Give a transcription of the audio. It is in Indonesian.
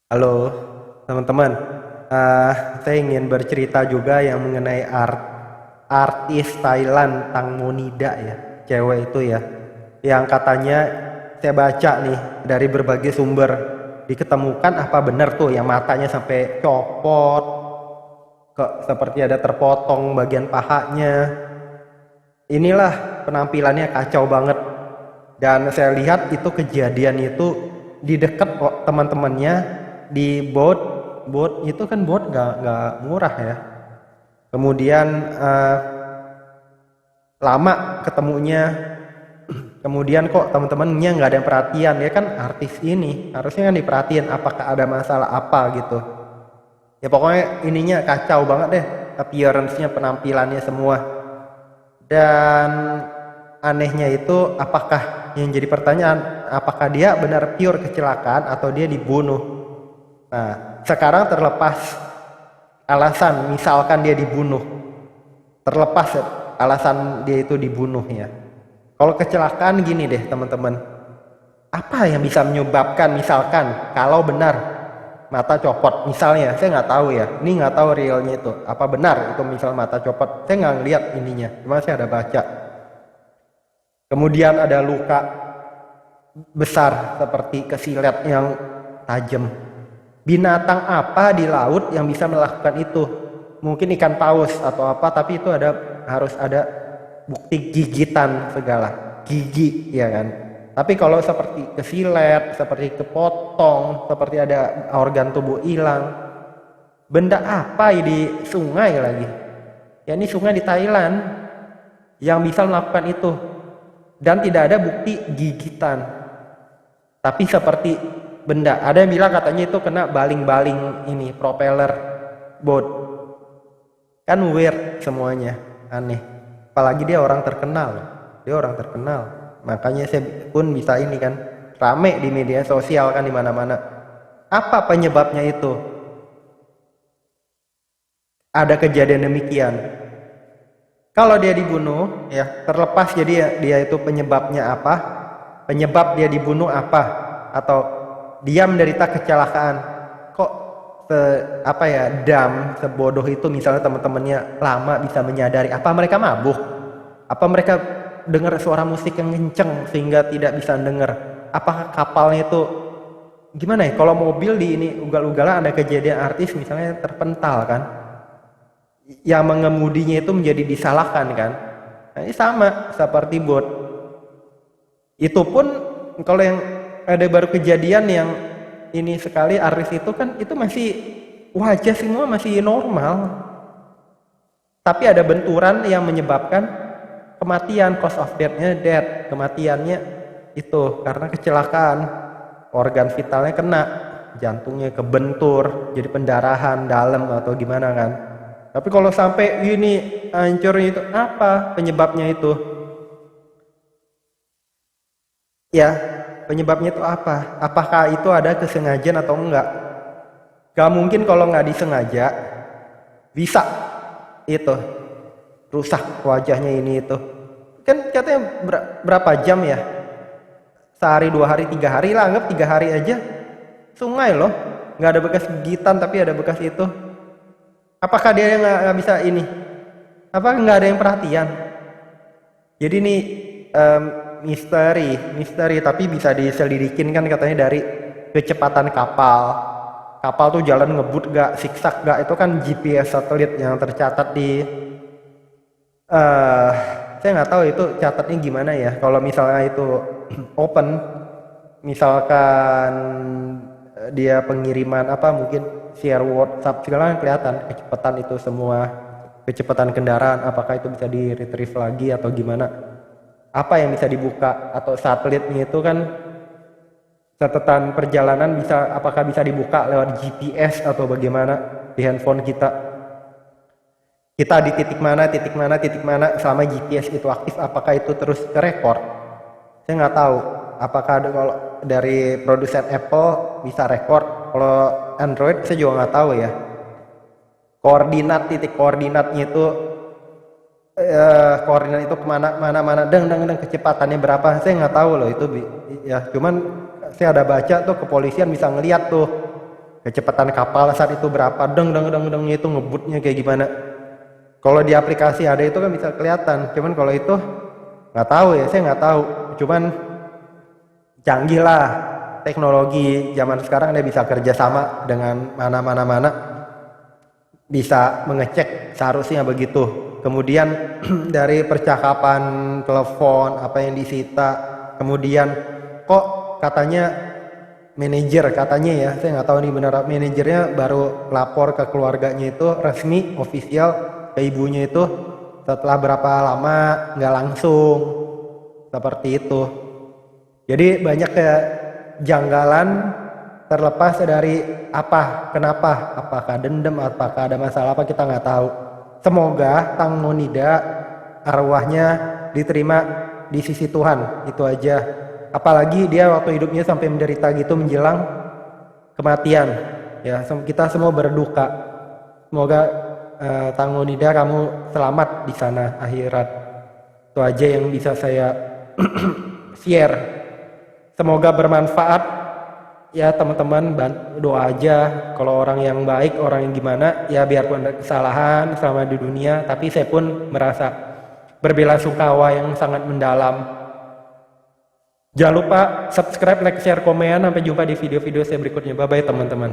Halo teman-teman. Eh, saya ingin bercerita juga yang mengenai artis Thailand Tang Monida ya, cewek itu ya, yang katanya saya baca nih dari berbagai sumber diketemukan apa benar tuh yang matanya sampai copot, seperti ada terpotong bagian pahanya. Inilah penampilannya kacau banget, dan saya lihat itu kejadian itu di dekat kok teman-temannya di boat itu kan boat nggak murah ya. Kemudian lama ketemunya, kemudian kok teman-temannya nggak ada yang perhatian, ya kan artis ini harusnya kan diperhatiin apakah ada masalah apa gitu. Ya pokoknya ininya kacau banget deh, appearance-nya, penampilannya semua. Dan anehnya itu, apakah yang jadi pertanyaan, apakah dia benar pure kecelakaan atau dia dibunuh. Nah sekarang terlepas alasan, misalkan dia dibunuh, terlepas alasan dia itu dibunuh ya, kalau kecelakaan gini deh teman-teman, apa yang bisa menyebabkan, misalkan kalau benar mata copot misalnya, saya nggak tahu ya, ini nggak tahu realnya itu apa benar itu, misal mata copot, saya nggak lihat ininya, cuma saya ada baca. Kemudian ada luka besar seperti kesilet yang tajam. Binatang apa di laut yang bisa melakukan itu? Mungkin ikan paus atau apa, tapi itu harus ada bukti gigitan segala, gigi ya kan. Tapi kalau seperti kesilet, seperti kepotong, seperti ada organ tubuh hilang, benda apa di sungai lagi? Ya ini sungai di Thailand yang bisa melakukan itu, dan tidak ada bukti gigitan. Tapi seperti benda, ada yang bilang katanya itu kena baling-baling ini propeller boat. Kan weird semuanya, aneh. Apalagi dia orang terkenal, makanya saya pun bisa ini kan, rame di media sosial kan, di mana-mana. Apa penyebabnya itu? Ada kejadian demikian. Kalau dia dibunuh ya, terlepas jadi dia itu penyebabnya apa, penyebab dia dibunuh apa, atau dia menderita kecelakaan, kok apa ya, sebodoh itu, misalnya teman-temannya lama bisa menyadari, apa mereka mabuk, apa mereka dengar suara musik yang kenceng sehingga tidak bisa dengar, apakah kapalnya itu gimana ya, kalau mobil di ini ugal-ugalan ada kejadian artis misalnya terpental kan, yang mengemudinya itu menjadi disalahkan kan. Nah, ini sama seperti bot. Itu pun kalau yang ada baru kejadian yang ini sekali, artis itu kan itu masih wajah semua masih normal, tapi ada benturan yang menyebabkan kematian, cause of death-nya kematiannya itu karena kecelakaan, organ vitalnya kena, jantungnya kebentur, jadi pendarahan dalam atau gimana kan. Tapi kalau sampai ini hancurnya, itu apa penyebabnya itu? Ya, penyebabnya itu apa? Apakah itu ada kesengajaan atau enggak? Gak mungkin kalau nggak disengaja bisa itu rusak wajahnya ini itu. Kan katanya berapa jam ya? Sehari, 2 hari, 3 hari lah, anggap 3 hari aja. Sungai loh, nggak ada bekas gigitan tapi ada bekas itu. Apakah dia nggak bisa ini? Apa nggak ada yang perhatian? Jadi ini misteri, tapi bisa diselidikin kan katanya dari kecepatan kapal. Kapal tuh jalan ngebut gak, siksak gak, itu kan GPS satelit yang tercatat di saya nggak tahu itu catatnya gimana ya. Kalau misalnya itu open, misalkan dia pengiriman apa, mungkin share WhatsApp segala kan kelihatan kecepatan itu semua, kecepatan kendaraan, apakah itu bisa di retrieve lagi atau gimana, apa yang bisa dibuka, atau satelitnya itu kan catatan perjalanan bisa, apakah bisa dibuka lewat GPS atau bagaimana di handphone kita di titik mana selama GPS itu aktif, apakah itu terus ke record. Saya nggak tahu apakah ada, kalau dari produsen Apple bisa record, kalau Android saya juga nggak tahu ya. Titik koordinatnya itu koordinat itu kemana, mana deng kecepatannya berapa, saya nggak tahu loh itu ya. Cuman saya ada baca tuh kepolisian bisa ngeliat tuh kecepatan kapal saat itu berapa, deng deng deng dengnya itu ngebutnya kayak gimana. Kalau di aplikasi ada itu kan bisa kelihatan, cuman kalau itu nggak tahu ya, saya nggak tahu. Cuman canggih lah teknologi zaman sekarang, dia bisa kerja sama dengan mana bisa mengecek, seharusnya begitu. Kemudian dari percakapan telepon apa yang disita, kemudian kok katanya manajer, katanya ya, saya nggak tahu nih benar, manajernya baru lapor ke keluarganya itu resmi official ke ibunya itu setelah berapa lama, nggak langsung, seperti itu. Jadi banyak kejanggalan terlepas dari apa, kenapa, apakah dendam, apakah ada masalah apa, kita nggak tahu. Semoga Tang Nonida arwahnya diterima di sisi Tuhan, itu aja. Apalagi dia waktu hidupnya sampai menderita gitu menjelang kematian. Ya, kita semua berduka. Semoga Tang Nonida kamu selamat di sana akhirat. Itu aja yang bisa saya share. Semoga bermanfaat ya teman-teman. Doa aja kalau orang yang baik, orang yang gimana ya, biarpun ada kesalahan selama di dunia, tapi saya pun merasa berbelasungkawa yang sangat mendalam. Jangan lupa subscribe, like, share, komen. Sampai jumpa di video-video saya berikutnya. Bye bye teman-teman.